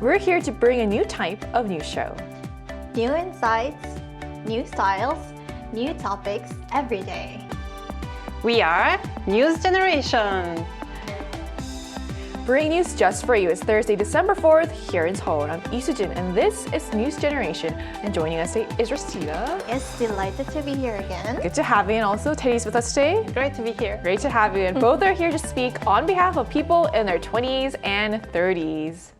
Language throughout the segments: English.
We're here to bring a new type of news show. New insights, new styles, new topics every day. We are News Generation. Bringing news just for you. It's Thursday, December 4th here in Seoul. I'm Lee Soo-jin, and this is News Generation. And joining us today is Rosita. It's delighted to be here again. Good to have you. And also Teddy's with us today. Great to be here. Great to have you. And both are here to speak on behalf of people in their 20s and 30s.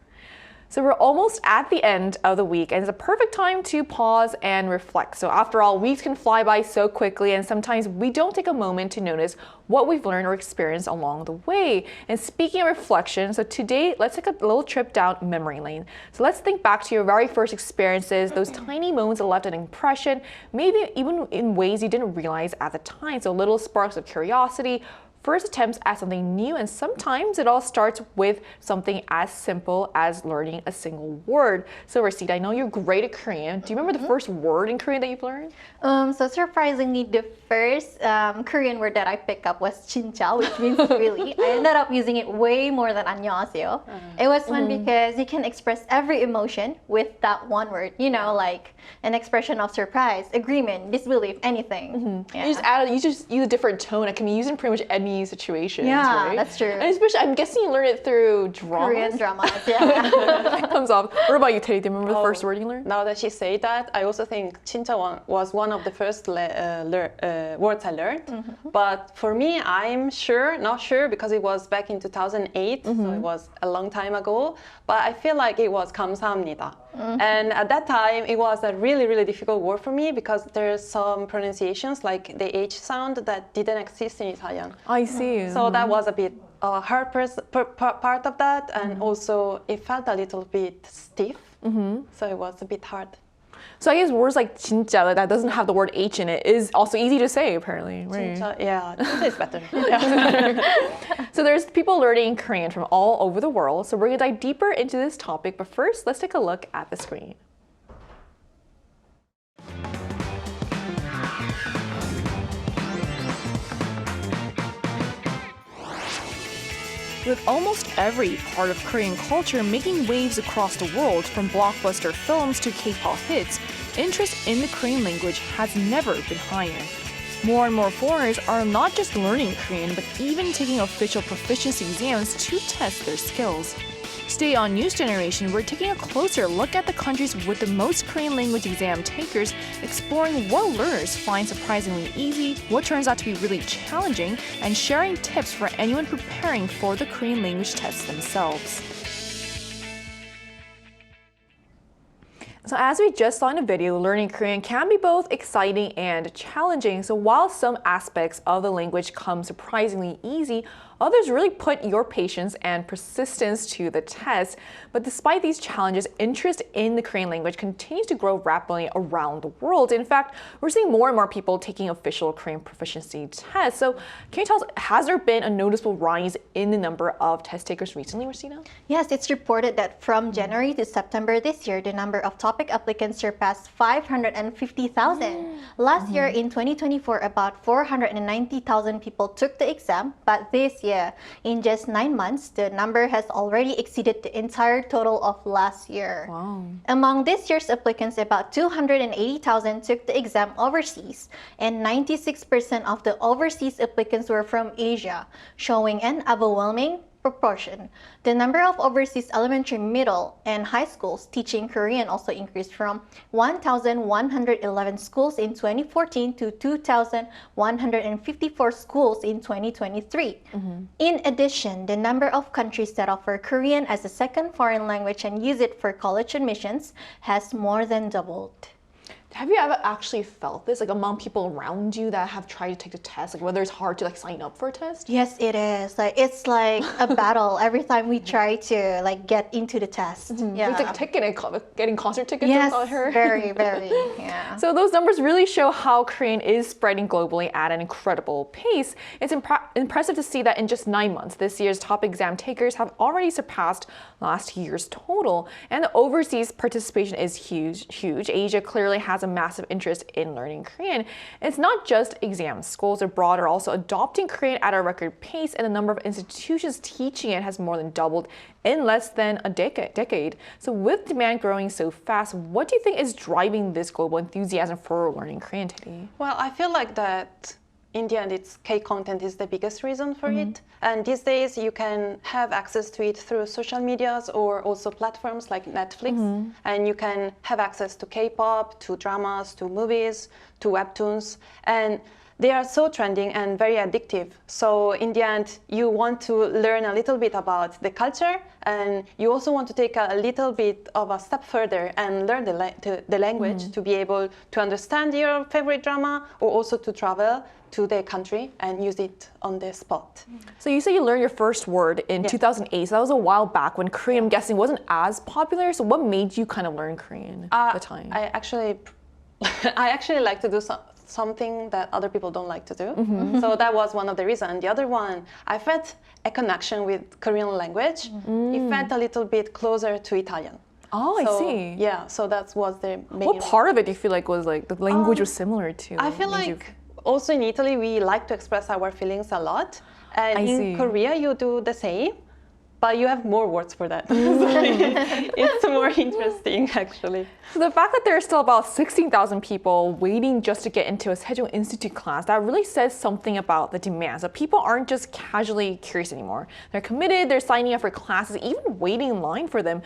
So we're almost at the end of the week, and it's a perfect time to pause and reflect. So after all, weeks can fly by so quickly, and sometimes we don't take a moment to notice what we've learned or experienced along the way. And speaking of reflection, so today, let's take a little trip down memory lane. So let's think back to your very first experiences, those tiny moments that left an impression, maybe even in ways you didn't realize at the time. So little sparks of curiosity, first attempts at something new, and sometimes it all starts with something as simple as learning a single word. So Rosita, I know you're great at Korean. Do you remember the first word in Korean that you've learned? So surprisingly, the first Korean word that I picked up was 진짜, which means really. I ended up using it way more than 안녕하세요. It was fun because you can express every emotion with that one word. You know, like an expression of surprise, agreement, disbelief, anything. Yeah. You just use a different tone. It can be used in pretty much any situations, yeah, right? that's true. And especially, I'm guessing you learned it through dramas. Korean dramas, yeah. It comes off. What about you, Teddy? Do you remember the first word you learned? Now that she said that, I also think 진짜 was one of the first words I learned. But for me, I'm not sure because it was back in 2008, so it was a long time ago. But I feel like it was 감사합니다. And at that time, it was a really, really difficult word for me because there's some pronunciations like the H sound that didn't exist in Italian. I see. So that was a bit hard part of that, and also it felt a little bit stiff. So it was a bit hard. So I guess words like 진짜, that doesn't have the word H in it, is also easy to say apparently. Right? 진짜, yeah, 진짜 is better. So there's people learning Korean from all over the world. So we're gonna dive deeper into this topic, but first let's take a look at the screen. With almost every part of Korean culture making waves across the world, from blockbuster films to K-pop hits, interest in the Korean language has never been higher. More and more foreigners are not just learning Korean, but even taking official proficiency exams to test their skills. Today on News Generation, we're taking a closer look at the countries with the most Korean language exam takers, exploring what learners find surprisingly easy, what turns out to be really challenging, and sharing tips for anyone preparing for the Korean language tests themselves. So as we just saw in the video, learning Korean can be both exciting and challenging. So while some aspects of the language come surprisingly easy, others really put your patience and persistence to the test. But despite these challenges, interest in the Korean language continues to grow rapidly around the world. In fact, we're seeing more and more people taking official Korean proficiency tests. So can you tell us, has there been a noticeable rise in the number of test takers recently, Rosina? Yes, it's reported that from January to September this year, the number of TOPIK applicants surpassed 550,000. Last year, in 2024, about 490,000 people took the exam, but this year, in just 9 months, the number has already exceeded the entire total of last year. Wow. Among this year's applicants, about 280,000 took the exam overseas, and 96% of the overseas applicants were from Asia, showing an overwhelming proportion. The number of overseas elementary, middle, and high schools teaching Korean also increased from 1,111 schools in 2014 to 2,154 schools in 2023. In addition, the number of countries that offer Korean as a second foreign language and use it for college admissions has more than doubled. Have you ever actually felt this, like among people around you that have tried to take the test, like whether it's hard to like sign up for a test? Yes, it is. Like it's like a battle every time we try to like get into the test. Yeah. It's like getting concert tickets. Yes, I heard. very, very. Yeah. So those numbers really show how Korean is spreading globally at an incredible pace. It's impressive to see that in just 9 months, this year's top exam takers have already surpassed last year's total. And the overseas participation is huge. Asia clearly has a massive interest in learning Korean. It's not just exams. Schools abroad are also adopting Korean at a record pace, and the number of institutions teaching it has more than doubled in less than a decade. So with demand growing so fast, what do you think is driving this global enthusiasm for learning Korean today? Well, I feel like that India and its K content is the biggest reason for it. And these days you can have access to it through social medias or also platforms like Netflix. And you can have access to K-pop, to dramas, to movies, to webtoons. And they are so trending and very addictive. So in the end, you want to learn a little bit about the culture, and you also want to take a little bit of a step further and learn the language to be able to understand your favorite drama, or also to travel to the country and use it on the spot. So you say you learned your first word in 2008, so that was a while back when Korean, I'm guessing, wasn't as popular. So what made you kind of learn Korean at the time? I actually like to do something that other people don't like to do. So that was one of the reasons. The other one, I felt a connection with Korean language. It felt a little bit closer to Italian. Oh, I see. Yeah, so that was the main. What part of it do you feel like was like the language was similar to? I feel like also in Italy we like to express our feelings a lot, and in Korea you do the same, but you have more words for that. It's more interesting, actually. So the fact that there are still about 16,000 people waiting just to get into a Sejong Institute class, that really says something about the demand. So people aren't just casually curious anymore. They're committed, they're signing up for classes, even waiting in line for them.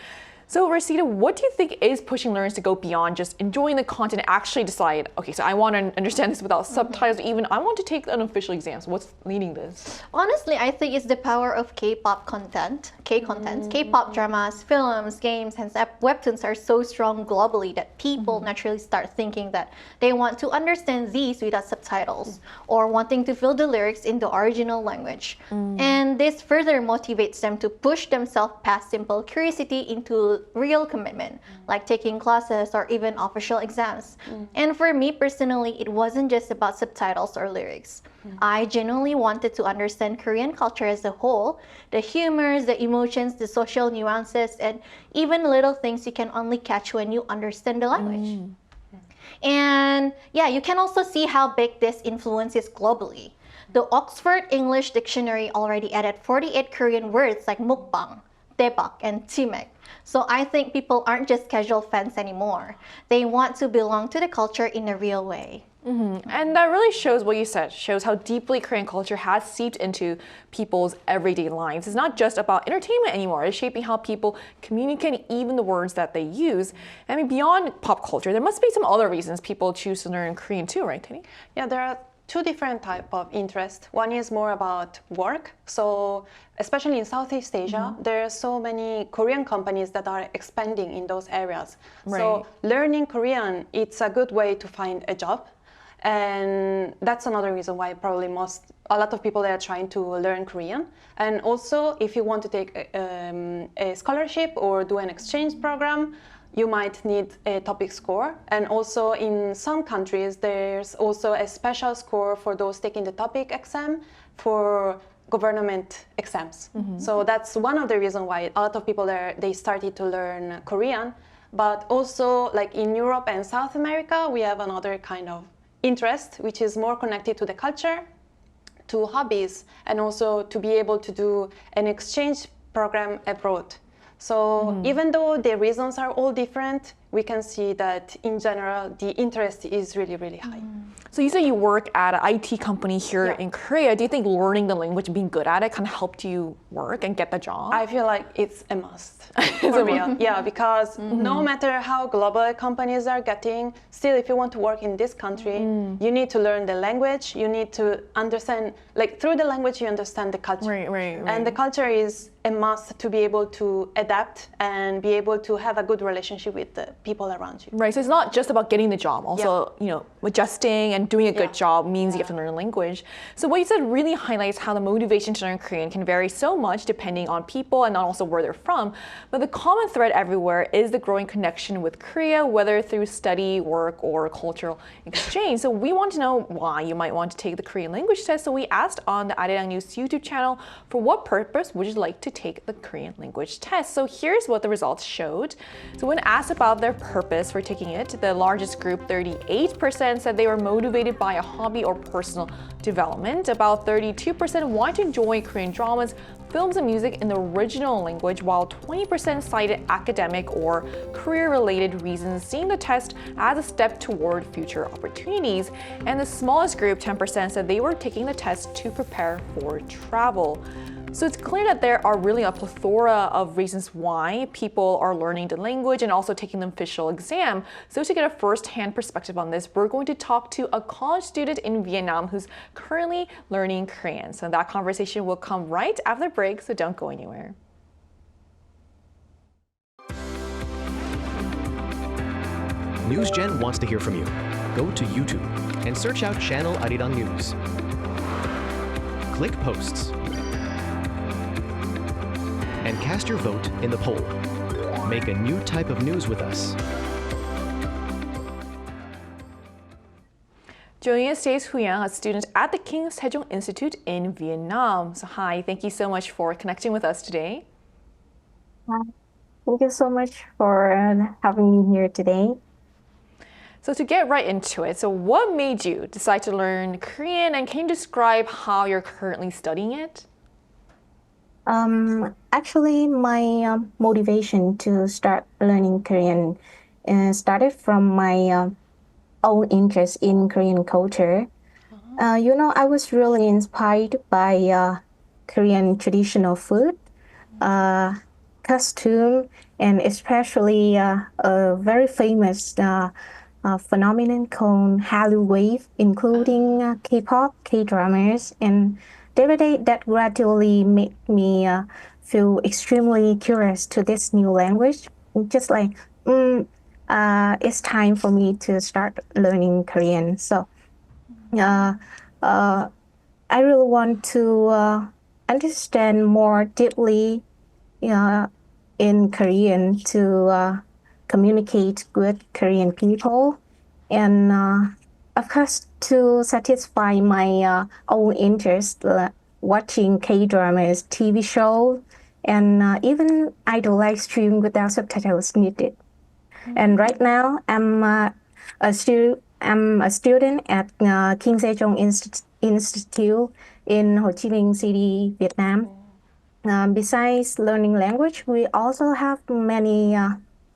So Rosita, what do you think is pushing learners to go beyond just enjoying the content and actually decide, okay, so I want to understand this without subtitles, even I want to take an official exam. So what's leading this? Honestly, I think it's the power of K-pop content, K-content. K-pop dramas, films, games, and webtoons are so strong globally that people naturally start thinking that they want to understand these without subtitles or wanting to feel the lyrics in the original language. And this further motivates them to push themselves past simple curiosity into real commitment, like taking classes or even official exams. And for me personally, it wasn't just about subtitles or lyrics. I genuinely wanted to understand Korean culture as a whole, the humors, the emotions, the social nuances, and even little things you can only catch when you understand the language. And yeah, you can also see how big this influence is globally. The Oxford English Dictionary already added 48 Korean words like mukbang, daebak, and chimek. So I think people aren't just casual fans anymore. They want to belong to the culture in a real way. And that really shows what you said, shows how deeply Korean culture has seeped into people's everyday lives. It's not just about entertainment anymore. It's shaping how people communicate, even the words that they use. I mean, beyond pop culture, there must be some other reasons people choose to learn Korean too, right, Tini? Yeah, there are two different types of interest. One is more about work. So especially in Southeast Asia, there are so many Korean companies that are expanding in those areas. So learning Korean, it's a good way to find a job. And that's another reason why probably a lot of people are trying to learn Korean. And also, if you want to take a scholarship or do an exchange program, you might need a TOPIK score. And also in some countries, there's also a special score for those taking the TOPIK exam for government exams. So that's one of the reasons why a lot of people they started to learn Korean. But also, like in Europe and South America, we have another kind of interest, which is more connected to the culture, to hobbies, and also to be able to do an exchange program abroad. So even though the reasons are all different, we can see that in general, the interest is really, really high. So you say you work at an IT company here in Korea. Do you think learning the language and being good at it kind of helped you work and get the job? I feel like it's a must. For real. Yeah, because no matter how global companies are getting, still if you want to work in this country, you need to learn the language, you need to understand, like through the language you understand the culture. Right. And the culture is a must to be able to adapt and be able to have a good relationship with the people around you. Right, so it's not just about getting the job, also, you know, adjusting and doing a good job means you have to learn the language. So what you said really highlights how the motivation to learn Korean can vary so much depending on people and also where they're from. But the common thread everywhere is the growing connection with Korea, whether through study, work, or cultural exchange. So we want to know why you might want to take the Korean language test. So we asked on the Arirang News YouTube channel, for what purpose would you like to take the Korean language test? So here's what the results showed. So when asked about their their purpose for taking it. The largest group, 38%, said they were motivated by a hobby or personal development. About 32% wanted to join Korean dramas, films and music in the original language, while 20% cited academic or career-related reasons, seeing the test as a step toward future opportunities. And the smallest group, 10%, said they were taking the test to prepare for travel. So it's clear that there are really a plethora of reasons why people are learning the language and also taking the official exam. So to get a first-hand perspective on this, we're going to talk to a college student in Vietnam who's currently learning Korean. So that conversation will come right after the break, so don't go anywhere. NewsGen wants to hear from you. Go to YouTube and search out Channel Arirang News. Click Posts and cast your vote in the poll. Make a new type of news with us. Joining us today is Huyang, a student at the King Sejong Institute in Vietnam. So hi, thank you so much for connecting with us today. Thank you so much for having me here today. So to get right into it, so what made you decide to learn Korean, and can you describe how you're currently studying it? Actually, my motivation to start learning Korean started from my own interest in Korean culture. I was really inspired by Korean traditional food, costume, and especially a very famous phenomenon called Hallyu Wave, including K-pop, K-dramas, and day by day, that gradually made me feel extremely curious to this new language. Just like, it's time for me to start learning Korean. So, I really want to understand more deeply in Korean to communicate with Korean people, and of course, to satisfy my own interest, watching K-dramas, TV shows, and even idol live stream without subtitles needed. And right now, I'm a student at King Sejong Institute in Ho Chi Minh City, Vietnam. Besides learning language, we also have many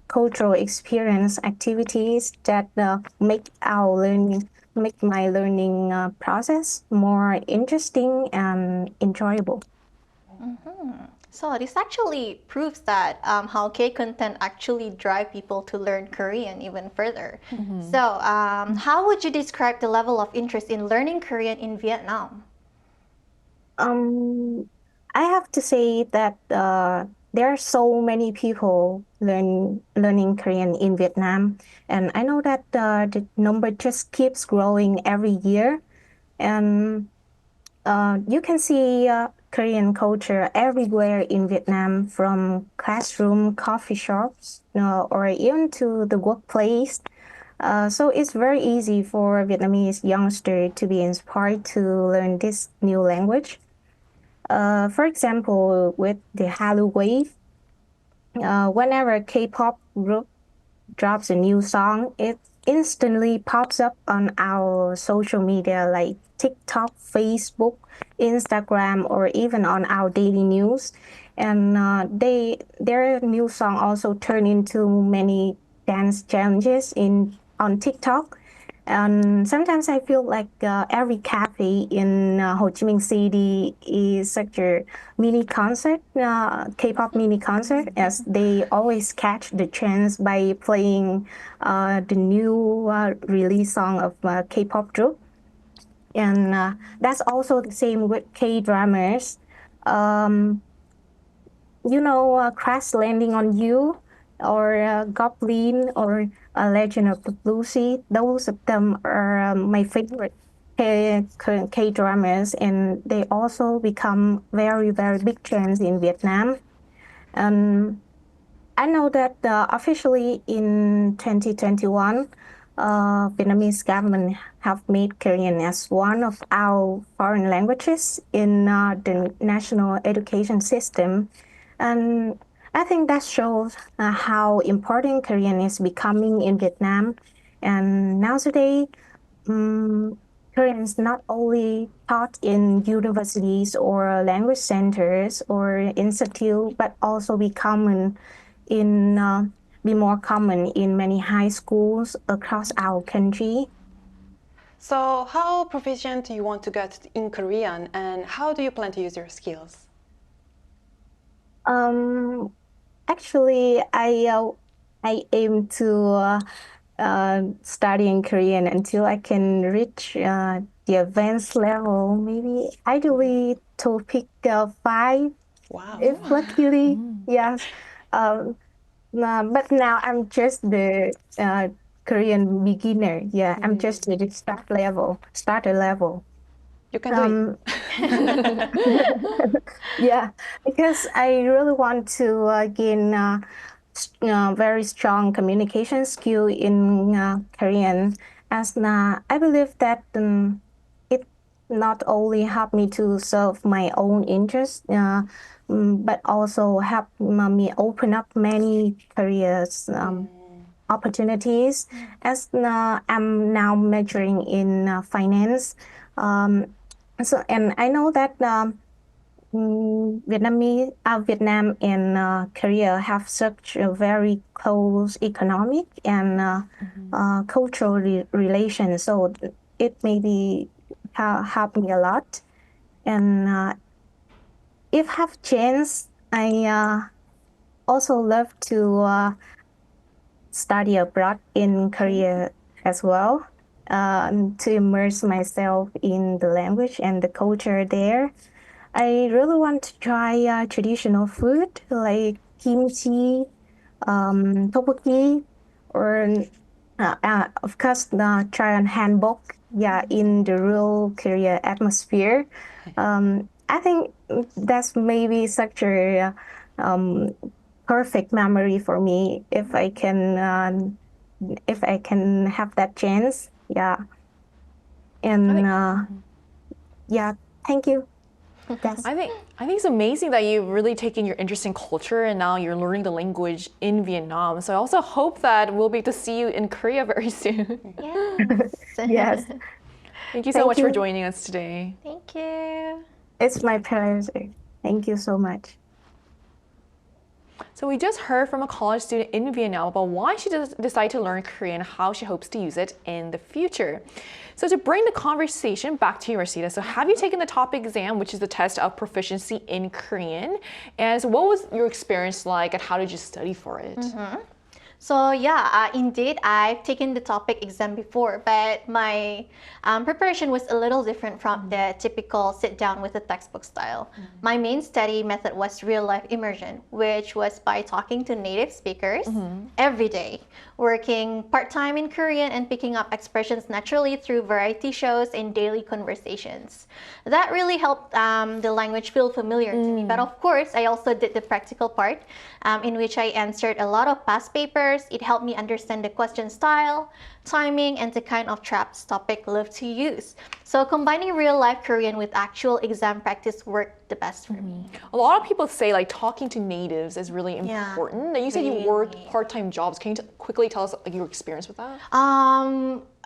cultural experience activities that make my learning process more interesting and enjoyable. So this actually proves that how K-content actually drive people to learn Korean even further. So how would you describe the level of interest in learning Korean in Vietnam? I have to say that there are so many people learning Korean in Vietnam, and I know that the number just keeps growing every year. And you can see Korean culture everywhere in Vietnam, from classroom, coffee shops, or even to the workplace. So it's very easy for Vietnamese youngsters to be inspired to learn this new language. For example, with the Hallyu Wave, whenever a K-pop group drops a new song, it instantly pops up on our social media like TikTok, Facebook, Instagram, or even on our daily news. And their new song also turn into many dance challenges on TikTok. And sometimes I feel like every cafe in Ho Chi Minh City is such a mini concert, K-pop mini concert, as they always catch the trends by playing the new release song of K-pop group. And that's also the same with K-dramas. Crash Landing on You, or Goblin, or Legend of the Blue Sea. Those of them are my favorite K-dramas, and they also become very, very big trends in Vietnam. I know that officially in 2021, Vietnamese government have made Korean as one of our foreign languages in the national education system. And I think that shows how important Korean is becoming in Vietnam. And nowadays, Korean is not only taught in universities or language centers or institute, but also be more common in many high schools across our country. So how proficient do you want to get in Korean, and how do you plan to use your skills? Actually, I aim to study in Korean until I can reach the advanced level. Maybe ideally TOPIK 5, Wow. if luckily, yes. But now I'm just the Korean beginner. Yeah, I'm just the starter level. You can do it. Yeah, because I really want to gain very strong communication skill in Korean, as I believe that it not only help me to serve my own interests, but also help me open up many careers opportunities. As I'm now majoring in finance, and I know that. Vietnam and Korea have such a very close economic and cultural relations, so it maybe help me a lot. And if have chance, I also love to study abroad in Korea as well, to immerse myself in the language and the culture there. I really want to try traditional food like kimchi, tteokbokki, or of course try on hanbok. Yeah, in the rural Korea atmosphere. I think that's maybe such a perfect memory for me if I can have that chance. Yeah, and yeah, thank you. That's I think it's amazing that you've really taken your interest in culture and now you're learning the language in Vietnam. So I also hope that we'll be able to see you in Korea very soon. Yes. yes. Thank you so Thank much for you. joining us today. Thank you. It's my pleasure. Thank you so much. So we just heard from a college student in Vietnam about why she decided to learn Korean and how she hopes to use it in the future. So to bring the conversation back to you, Rosita, so have you taken the TOPIK exam, which is the test of proficiency in Korean? And so what was your experience like and how did you study for it? So yeah, indeed, I've taken the TOPIK exam before, but my preparation was a little different from the typical sit down with a textbook style. My main study method was real life immersion, which was by talking to native speakers every day, working part-time in Korean and picking up expressions naturally through variety shows and daily conversations. That really helped the language feel familiar to me. But of course, I also did the practical part in which I answered a lot of past papers. It helped me understand the question style, timing, and the kind of traps TOPIK love to use. So combining real-life Korean with actual exam practice worked the best for me. A lot of people say like talking to natives is really important. You said you worked part-time jobs. Can you quickly tell us like your experience with that?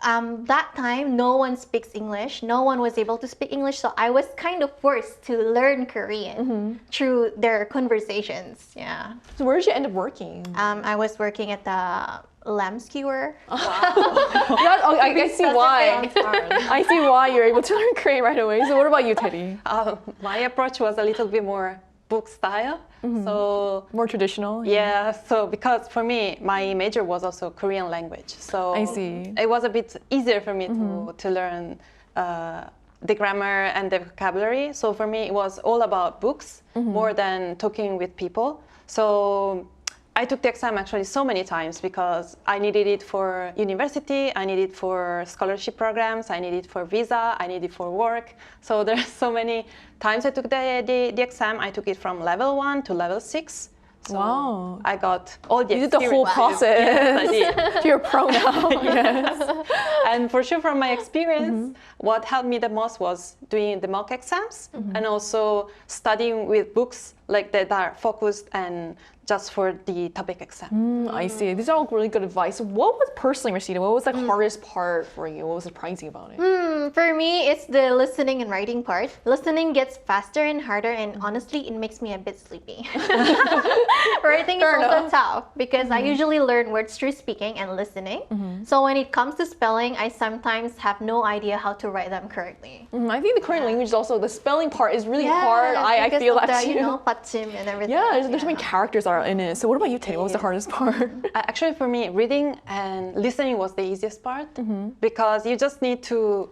That time, no one speaks English. No one was able to speak English, so I was kind of forced to learn Korean through their conversations. Yeah. So where did you end up working? I was working at the lamb skewer. I see why. I see why you're able to learn Korean right away. So what about you, Teddy? My approach was a little bit more book style. So More traditional? yeah, so because for me, my major was also Korean language. So I see. it was a bit easier for me to learn the grammar and the vocabulary. So for me, it was all about books more than talking with people. So I took the exam actually so many times because I needed it for university, I needed it for scholarship programs, I needed it for visa, I needed it for work. So there's so many times I took the exam. I took it from level 1 to level 6. So Wow. I got all the You did the whole experience. process. Yes, I did. You're a pro now. Yes. And for sure, from my experience, what helped me the most was doing the mock exams and also studying with books like that are focused and just for the topic exam. I see. These are all really good advice. What was personally, Rashida, what was the hardest part for you? What was surprising about it? For me, it's the listening and writing part. Listening gets faster and harder, and honestly, it makes me a bit sleepy. Writing is also tough because I usually learn words through speaking and listening. So when it comes to spelling, I sometimes have no idea how to write them correctly. I think the Korean language is also, the spelling part is really hard. I because feel of that the, too. you know, 받침 and everything. Yeah, there's so many characters are in it. So what about you, Teddy? What was the hardest part? Actually, for me, reading and listening was the easiest part because you just need to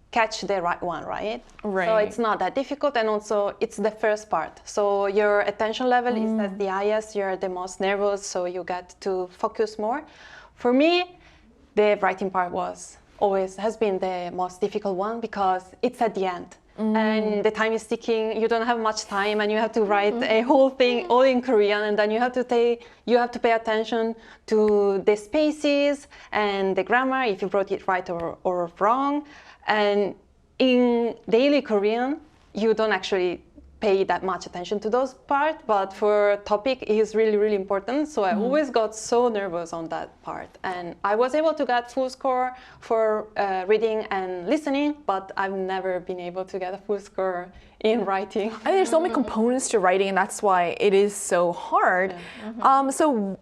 catch the right one, right? Right. So it's not that difficult, and also it's the first part. So your attention level is at the highest, you're the most nervous, so you get to focus more. For me, the writing part has been the most difficult one because it's at the end. And the time is ticking, you don't have much time, and you have to write a whole thing all in Korean, and then you have to pay attention to the spaces and the grammar, if you wrote it right or wrong. And in daily Korean, you don't actually pay that much attention to those parts, but for topic it is really, really important. So I always got so nervous on that part. And I was able to get full score for reading and listening, but I've never been able to get a full score in writing. I think there's so many components to writing, and that's why it is so hard. So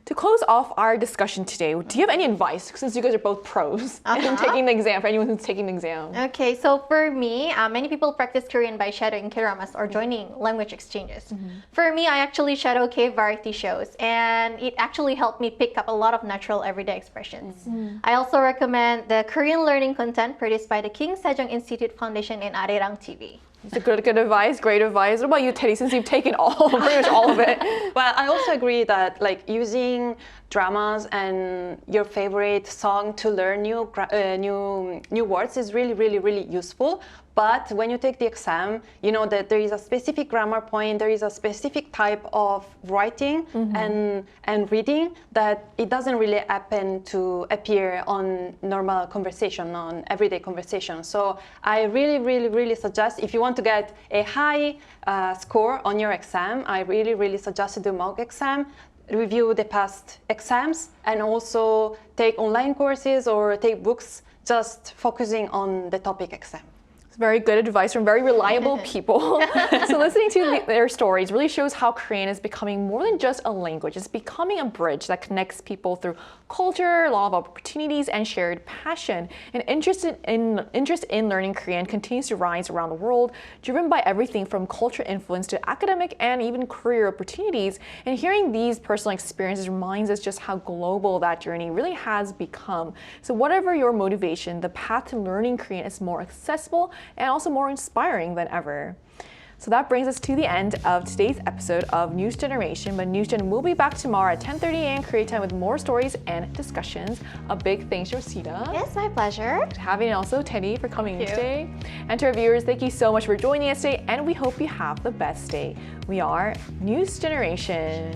to close off our discussion today, do you have any advice, since you guys are both pros in taking the exam, for anyone who's taking the exam? Okay, so for me, many people practice Korean by shadowing K-dramas or joining language exchanges. For me, I actually shadow K-variety shows, and it actually helped me pick up a lot of natural everyday expressions. I also recommend the Korean learning content produced by the King Sejong Institute Foundation and Arirang TV. It's a good advice, great advice. What about you, Teddy, since you've taken pretty much all of it? Well, I also agree that like using dramas and your favorite song to learn new words is really, really, really useful. But when you take the exam, you know that there is a specific grammar point, there is a specific type of writing and reading that it doesn't really happen to appear on normal conversation, on everyday conversation. So I really, really, really suggest, if you want to get a high score on your exam, I really, really suggest to do mock exam, review the past exams, and also take online courses or take books just focusing on the topic exam. Very good advice from very reliable people. So listening to their stories really shows how Korean is becoming more than just a language. It's becoming a bridge that connects people through culture, a lot of opportunities, and shared passion. And interest in learning Korean continues to rise around the world, driven by everything from cultural influence to academic and even career opportunities. And hearing these personal experiences reminds us just how global that journey really has become. So whatever your motivation, the path to learning Korean is more accessible and also more inspiring than ever. So that brings us to the end of today's episode of News Generation. But News Gen will be back tomorrow at 10:30 a.m. Korea time with more stories and discussions. A big thanks to Rosita. Yes, my pleasure. Having also Teddy for coming in Thank you. today. And to our viewers, thank you so much for joining us today, and we hope you have the best day. We are News Generation.